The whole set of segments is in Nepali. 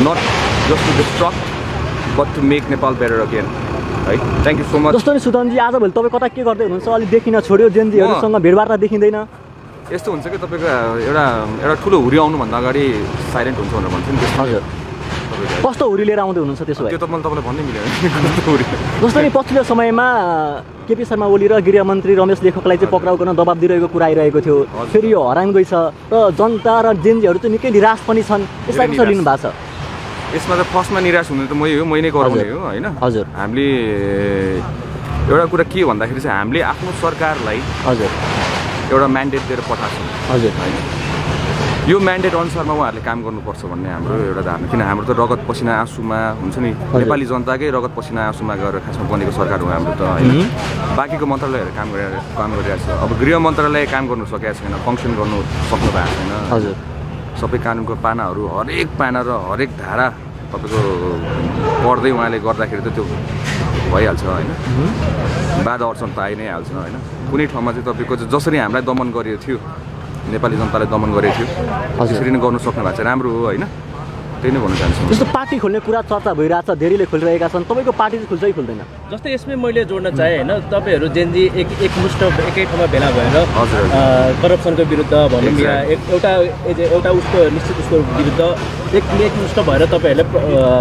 not just to destruct but to make Nepal better again. Right? Thank you so much. जस्तो नि सुदनजी आजभोलि तपाईँ कता के गर्दै हुनुहुन्छ अलि देखिन छोड्यो जेनजीहरूसँग भेटवार्ता देखिँदैन यस्तो हुन्छ कि तपाईँको एउटा ठुलो हुरी आउनुभन्दा अगाडि साइलेन्ट हुन्छ भनेर भन्छ नि हजुर कस्तो हुरी लिएर आउँदै हुनुहुन्छ त्यसो भए त्यो त मैले तपाईँलाई भन्नै मिलेन जस्तो नि पछिल्लो समयमा केपी शर्मा ओली र गृहमन्त्री रमेश लेखकलाई चाहिँ पक्राउ गर्न दबाब दिइरहेको कुरा आइरहेको थियो फेरि यो हरान गइछ र जनता र जेनजीहरू चाहिँ निकै निराश पनि छन् यसलाई कसरी लिनु भएको छ यसमा त फर्स्टमा निराश हुनु त मै नै गराउने हो हैन हजुर हामीले एउटा कुरा के भन्दाखेरि चाहिँ हामीले आफ्नो सरकारलाई हजुर एउटा म्यान्डेट दिएर पठाएको छौँ हजुर हैन यो म्यान्डेट अनुसारमा उहाँहरूले काम गर्नुपर्छ भन्ने हाम्रो एउटा धारणा किन हाम्रो त रगत पसिना आँसुमा हुन्छ नि नेपाली जनताकै रगत पसिना आँसुमा गएर खासमा बनेको सरकार हो हाम्रो त हैन बाँकीको मन्त्रालयहरू काम गरिरहेको छ अब गृह मन्त्रालय काम गर्नु सकेको छैन फङ्सन गर्नु सक्नु भएको छैन हजुर सबै कानुनको पानाहरू हरेक पाना र हरेक धारा तपाईँको पढ्दै उहाँले गर्दाखेरि त त्यो भइहाल्छ होइन बाधा अडचन त आइ नै हाल्छ होइन कुनै ठाउँमा चाहिँ तपाईँको जसरी हामीलाई दमन गरिएको थियो नेपाली जनतालाई दमन गरेको थियो त्यसरी नै गर्नु सक्नु भएको छ राम्रो हो होइन त्यही नै भन्न चाहन्छु जस्तो पार्टी खोल्ने कुरा चर्चा भइरहेछ धेरैले खोलिरहेका छन् तपाईँको पार्टी चाहिँ खुल्छ कि खुल्दैन जस्तै यसमै मैले जोड्न चाहेँ होइन तपाईँहरू जेनजी एकमुष्ट एकै ठाउँमा भेला भएर करप्सनको विरुद्ध भनौँ या एउटा उसको निश्चित उसको विरुद्ध एकमुष्ट भएर तपाईँहरूले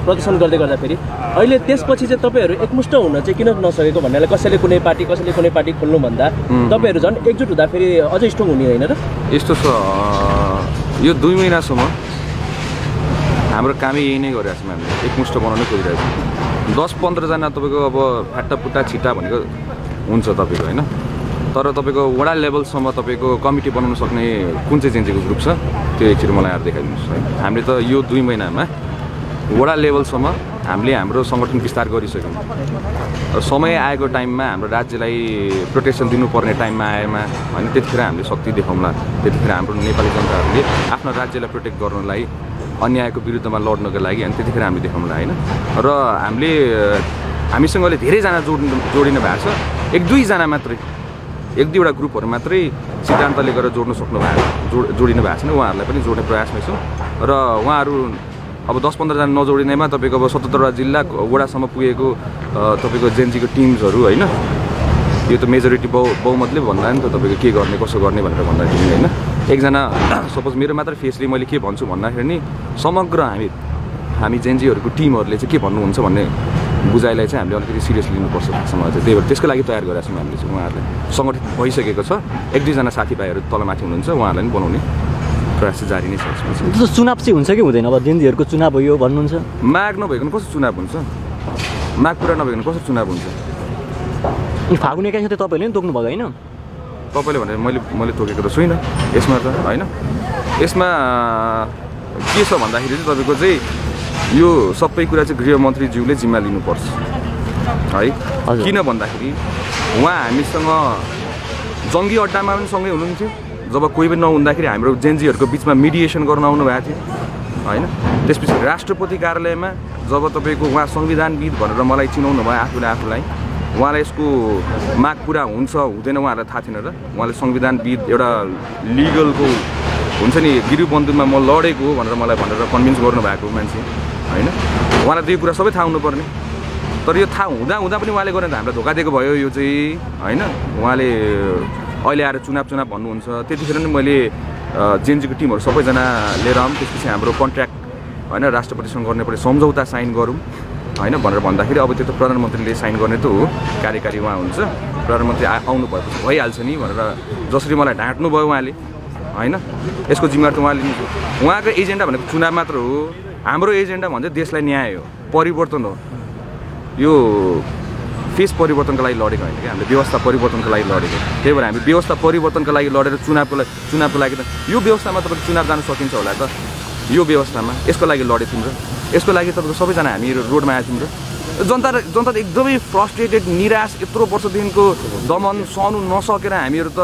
प्रदर्शन गर्दै गर्दाखेरि अहिले त्यसपछि चाहिँ तपाईँहरू एकमुष्ट हुन चाहिँ किन नसकेको भन्नाले कसैले कुनै पार्टी खोल्नुभन्दा तपाईँहरू झन् एकजुट हुँदाखेरि अझै स्ट्रङ हुने होइन र यस्तो छ यो 2 महिनासम्म हाम्रो कामै यही नै गरिरहेको छौँ हामीले एकमुष्ट बनाउनै खोजिरहेको छौँ 10-15 जना तपाईँको अब फाटापुट्टा छिटा भनेको हुन्छ तपाईँको होइन तर तपाईँको वडा लेभलसम्म तपाईँको कमिटी बनाउन सक्ने कुन चाहिँ जेनजीको ग्रुप छ त्यो एकचोटि मलाई आएर देखाइदिनुहोस् है हामीले त यो 2 महिनामा वडा लेभलसम्म हामीले हाम्रो सङ्गठन विस्तार गरिसक्यौँ र समय आएको टाइममा हाम्रो राज्यलाई प्रोटेक्सन दिनुपर्ने टाइममा आएमा होइन त्यतिखेर हामीले शक्ति देखाउँला त्यतिखेर हाम्रो नेपाली जनताहरूले आफ्नो राज्यलाई प्रोटेक्ट गर्नलाई अन्यायको विरुद्धमा लड्नको लागि अनि त्यतिखेर हामीले देखाउँला होइन र हामीसँगले धेरैजना जोडिनु भएको छ 1-2 जना मात्रै 1-2वटा ग्रुपहरू मात्रै सिद्धान्तले गरेर जोडिनु भएको छैन उहाँहरूलाई पनि जोड्ने प्रयासमै छौँ र उहाँहरू अब 10-15 जना नजोडिनेमा तपाईँको अब 77वटा जिल्ला वडासम्म पुगेको तपाईँको जेनजीको टिम्सहरू होइन यो त मेजोरिटी बहुमतले भन्दा नि त तपाईँको के गर्ने कसो गर्ने भनेर भन्दाखेरि होइन एकजना सपोज मेरो मात्र फेसले मैले के भन्छु भन्दाखेरि नि समग्र हामी जेनजीहरूको टिमहरूले चाहिँ के भन्नुहुन्छ भन्ने बुझाइलाई चाहिँ हामीले अलिकति सिरियसली लिनुपर्छ खासमा चाहिँ त्यही भएर त्यसको लागि तयार गरेका छौँ हामीले चाहिँ उहाँहरूलाई सङ्गठित भइसकेको छ 1-2 जना साथीभाइहरू तलमाथि हुनुहुन्छ उहाँहरूलाई पनि बनाउने प्रयास चाहिँ जारी नै छ जस्तो चुनाव चाहिँ हुन्छ कि हुँदैन अब जेनजीहरूको चुनाव भयो भन्नुहुन्छ माग नभइकन कस्तो चुनाव हुन्छ माग पुरा नभइकन कस्तो चुनाव हुन्छ फागुन 21 त तपाईँले नि तोक्नु भयो होइन तपाईँले भने मैले तोकेको त छुइनँ यसमा त होइन यसमा के छ भन्दाखेरि चाहिँ तपाईँको चाहिँ यो सबै कुरा चाहिँ गृहमन्त्रीज्यूले जिम्मा लिनुपर्छ है किन भन्दाखेरि उहाँ हामीसँग जङ्गी अड्डामा पनि सँगै हुनुहुन्थ्यो जब कोही पनि नहुँदाखेरि हाम्रो जेनजीहरूको बिचमा मिडिएसन गर्न आउनु भएको थियो होइन त्यसपछि राष्ट्रपति कार्यालयमा जब तपाईँको उहाँ संविधानविद भनेर मलाई चिनाउनु भयो आफूलाई उहाँलाई यसको माग पुरा हुन्छ हुँदैन उहाँहरूलाई थाहा थिएन र उहाँले संविधानविद एउटा लिगलको हुन्छ नि गिरुबन्धुमा म लडेको हो भनेर कन्भिन्स गर्नुभएको मान्छे होइन उहाँलाई त्यो कुरा सबै थाहा हुनुपर्ने तर यो थाहा हुँदा पनि उहाँले गरेर हामीलाई धोका दिएको भयो यो चाहिँ होइन उहाँले अहिले आएर चुनाव भन्नुहुन्छ त्यतिखेर नै मैले जेनजीको टिमहरू सबैजना लिएर आऊँ त्यसपछि हाम्रो कन्ट्र्याक्ट होइन राष्ट्रपतिसँग गर्नुपर्ने सम्झौता साइन गरौँ होइन भनेर भन्दाखेरि अब त्यो त प्रधानमन्त्रीले साइन गर्ने त हो कार्यकारी उहाँ हुन्छ प्रधानमन्त्री आउनु भएपछि भइहाल्छ नि भनेर जसरी मलाई ढाँट्नु भयो उहाँले होइन यसको जिम्मेवार त उहाँले उहाँको एजेन्डा भनेको चुनाव मात्र हो हाम्रो एजेन्डा भन्छ देशलाई न्याय हो परिवर्तन हो यो फेस परिवर्तनको लागि लडेको होइन कि हामीले व्यवस्था परिवर्तनको लागि लडेको त्यही भएर हामी व्यवस्था परिवर्तनको लागि लडेर चुनावको लागि त यो व्यवस्थामा तपाईँको चुनाव जान सकिन्छ होला त यो व्यवस्थामा यसको लागि लडे तिम्रो यसको लागि तपाईँको सबैजना हामी रोडमा आयो तिम्रो जनता एकदमै फ्रस्ट्रेटेड निराश यत्रो वर्षदेखिको दमन सहनु नसकेर हामीहरू त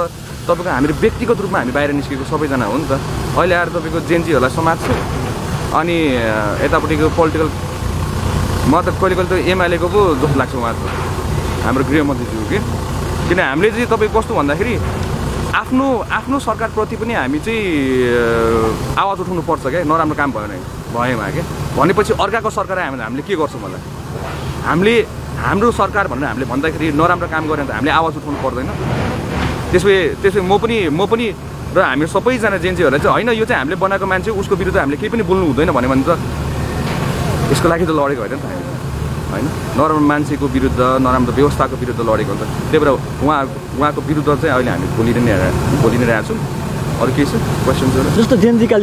तपाईँको हामीले व्यक्तिगत रूपमा हामी बाहिर निस्केको सबैजना हो नि त अहिले आएर तपाईँको जेनजीहरूलाई समात्छ अनि यतापट्टिको पोलिटिकल म त कहिले त एमआइएलएको पो जस्तो लाग्छ उहाँहरूको हाम्रो गृहमन्त्रीज्यू कि किन हामीले चाहिँ तपाईँ कस्तो भन्दाखेरि आफ्नो सरकारप्रति पनि हामी चाहिँ आवाज उठाउनुपर्छ क्या नराम्रो काम भएमा क्या भनेपछि अर्काको सरकार आयो भने हामीले के गर्छौँ होला हामीले हाम्रो सरकार भनेर हामीले भन्दाखेरि नराम्रो काम गऱ्यो भने त हामीले आवाज उठाउनु पर्दैन त्यसै म पनि र हामी सबैजना जेन्जीहरूलाई चाहिँ होइन यो चाहिँ हामीले बनाएको मान्छे उसको विरुद्ध हामीले केही पनि बोल्नु हुँदैन भन्यो भने त यसको लागि त लडेको होइन नि त हामी होइन नराम्रो मान्छेको विरुद्ध नराम्रो व्यवस्थाको विरुद्ध लडेको हुन्छ त्यही भएर उहाँको विरुद्ध चाहिँ अहिले हामी बोलि नै रहेको छौँ अरू केही छ क्वेसन्सहरू जस्तो जेनजीका